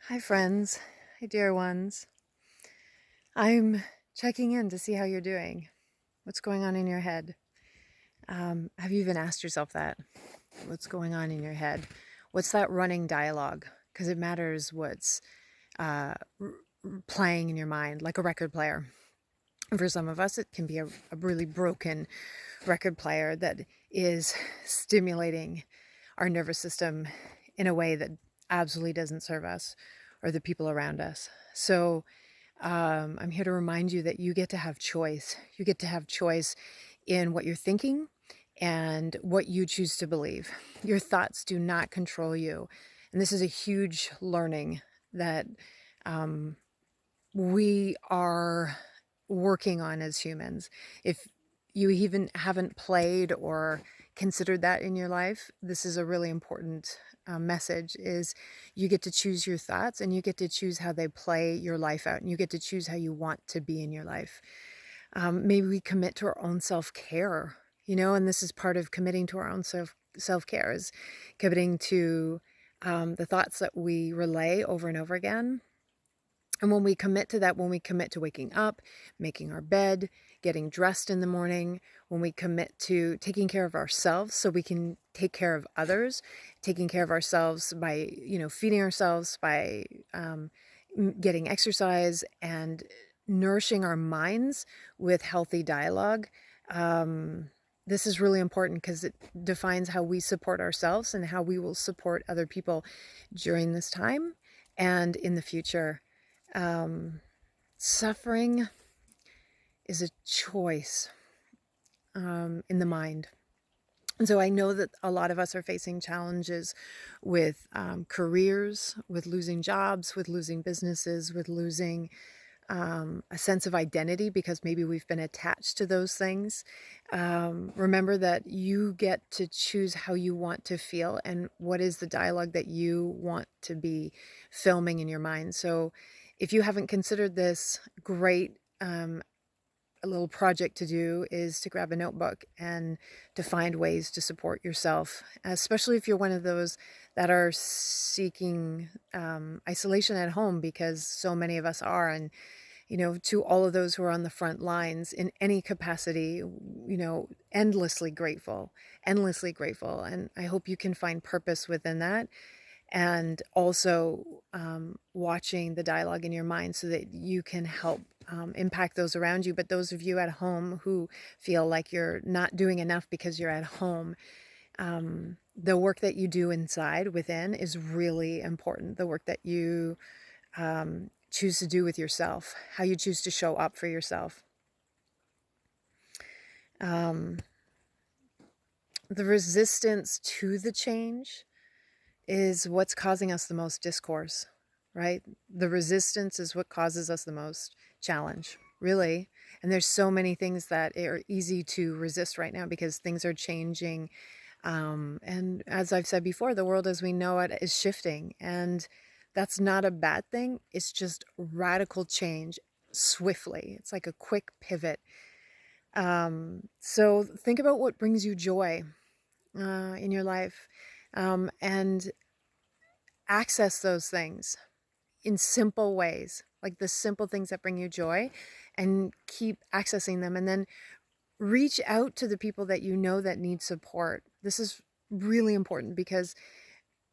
Hi, friends. Hi, dear ones. I'm checking in to see how you're doing. What's going on in your head? Have you even asked yourself that? What's going on in your head? What's that running dialogue? Because it matters what's uh, playing in your mind, like a record player. And for some of us, it can be a really broken record player that is stimulating our nervous system in a way that absolutely doesn't serve us or the people around us. So, I'm here to remind you that you get to have choice. You get to have choice in what you're thinking and what you choose to believe. Your thoughts do not control you. And this is a huge learning that we are working on as humans. If you even haven't played or considered that in your life, this is a really important message is you get to choose your thoughts and you get to choose how they play your life out and you get to choose how you want to be in your life. Maybe we commit to our own self-care, and this is part of committing to our own self-care is committing to the thoughts that we relay over and over again. And when we commit to that, when we commit to waking up, making our bed, getting dressed in the morning, when we commit to taking care of ourselves so we can take care of others, taking care of ourselves by, feeding ourselves, by getting exercise and nourishing our minds with healthy dialogue. This is really important because it defines how we support ourselves and how we will support other people during this time and in the future. Suffering is a choice in the mind. And so I know that a lot of us are facing challenges with careers, with losing jobs, with losing businesses, with losing a sense of identity because maybe we've been attached to those things. Remember that you get to choose how you want to feel and what is the dialogue that you want to be filming in your mind. So if you haven't considered this, great. A little project to do is to grab a notebook and to find ways to support yourself, especially if you're one of those that are seeking isolation at home, because so many of us are. And to all of those who are on the front lines in any capacity, endlessly grateful, endlessly grateful. And I hope you can find purpose within that. And also watching the dialogue in your mind so that you can help impact those around you. But those of you at home who feel like you're not doing enough because you're at home, the work that you do inside within is really important. The work that you choose to do with yourself, how you choose to show up for yourself. The resistance to the change is what's causing us the most discourse, right? The resistance is what causes us the most challenge, really. And there's so many things that are easy to resist right now because things are changing. And as I've said before, the world as we know it is shifting. And that's not a bad thing. It's just radical change swiftly. It's like a quick pivot. So think about what brings you joy in your life, and access those things in simple ways, like the simple things that bring you joy, and keep accessing them. And then reach out to the people that you know that need support. This is really important because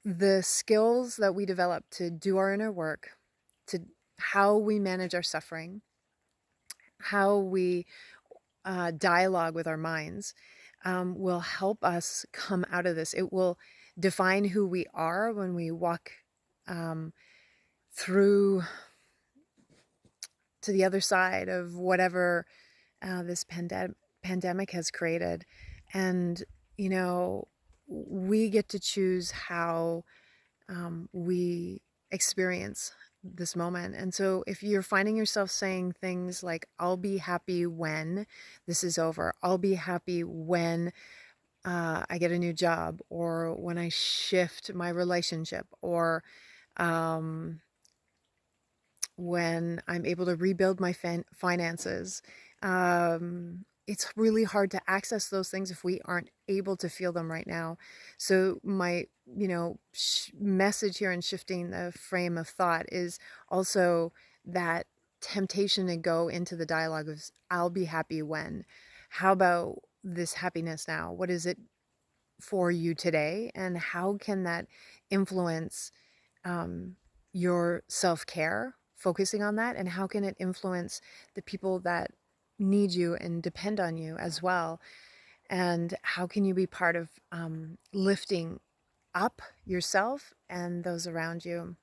the skills that we develop to do our inner work, to how we manage our suffering, how we dialogue with our minds, will help us come out of this. It will define who we are when we walk through to the other side of whatever this pandemic has created. And, we get to choose how we experience this moment. And so if you're finding yourself saying things like, I'll be happy when this is over, I'll be happy when I get a new job, or when I shift my relationship, or when I'm able to rebuild my finances, it's really hard to access those things if we aren't able to feel them right now. So my, message here in shifting the frame of thought is also that temptation to go into the dialogue of I'll be happy when. How about this happiness now? What is it for you today? And how can that influence um, your self-care, focusing on that? And how can it influence the people that need you and depend on you as well? And how can you be part of lifting up yourself and those around you?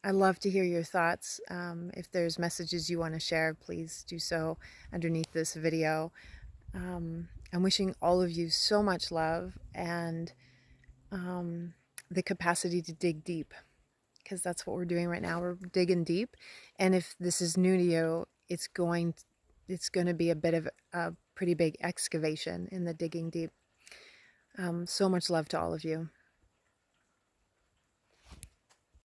I love to hear your thoughts. If there's messages you want to share, please do so underneath this video. I'm wishing all of you so much love and the capacity to dig deep, because that's what we're doing right now. We're digging deep. And if this is new to you, it's going to be a bit of a pretty big excavation in the digging deep. So much love to all of you.